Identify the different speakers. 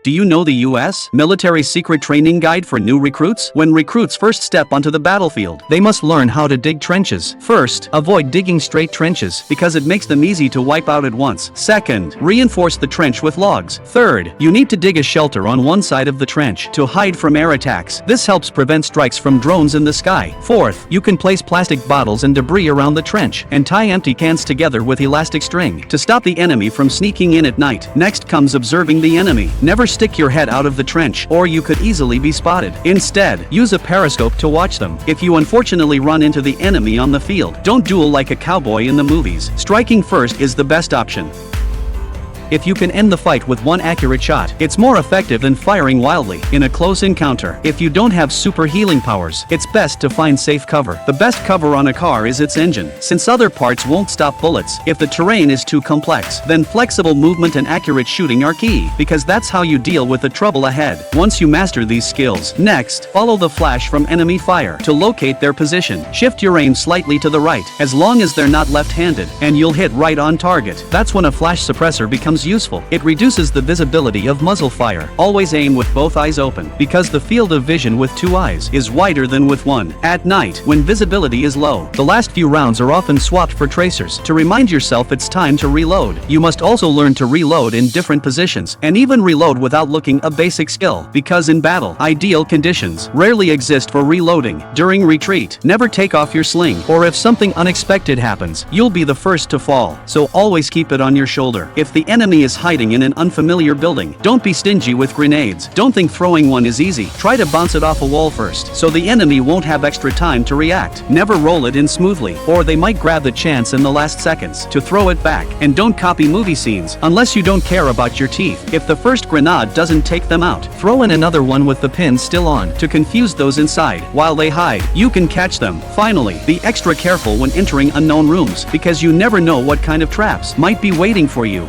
Speaker 1: Do you know the U.S. military secret training guide for new recruits? When recruits first step onto the battlefield, they must learn how to dig trenches. First, avoid digging straight trenches because it makes them easy to wipe out at once. Second, reinforce the trench with logs. Third, you need to dig a shelter on one side of the trench to hide from air attacks. This helps prevent strikes from drones in the sky. Fourth, you can place plastic bottles and debris around the trench and tie empty cans together with elastic string to stop the enemy from sneaking in at night. Next comes observing the enemy. Never stick your head out of the trench, or you could easily be spotted. Instead, use a periscope to watch them. If you unfortunately run into the enemy on the field, don't duel like a cowboy in the movies. Striking first is the best option. If you can end the fight with one accurate shot, it's more effective than firing wildly in a close encounter. If you don't have super healing powers, it's best to find safe cover. The best cover on a car is its engine, since other parts won't stop bullets. If the terrain is too complex, then flexible movement and accurate shooting are key, because that's how you deal with the trouble ahead. Once you master these skills, next, follow the flash from enemy fire to locate their position. Shift your aim slightly to the right, as long as they're not left-handed, and you'll hit right on target. That's when a flash suppressor becomes useful. It reduces the visibility of muzzle fire. Always aim with both eyes open, because the field of vision with two eyes is wider than with one. At night, when visibility is low, the last few rounds are often swapped for tracers to remind yourself it's time to reload. You must also learn to reload in different positions, and even reload without looking, a basic skill, because in battle, ideal conditions rarely exist for reloading. During retreat, never take off your sling, or if something unexpected happens, you'll be the first to fall, so always keep it on your shoulder. If the enemy is hiding in an unfamiliar building, don't be stingy with grenades. Don't think throwing one is easy. Try to bounce it off a wall first, so the enemy won't have extra time to react. Never roll it in smoothly, or they might grab the chance in the last seconds to throw it back. And don't copy movie scenes, unless you don't care about your teeth. If the first grenade doesn't take them out, throw in another one with the pin still on to confuse those inside. While they hide, you can catch them. Finally, be extra careful when entering unknown rooms, because you never know what kind of traps might be waiting for you.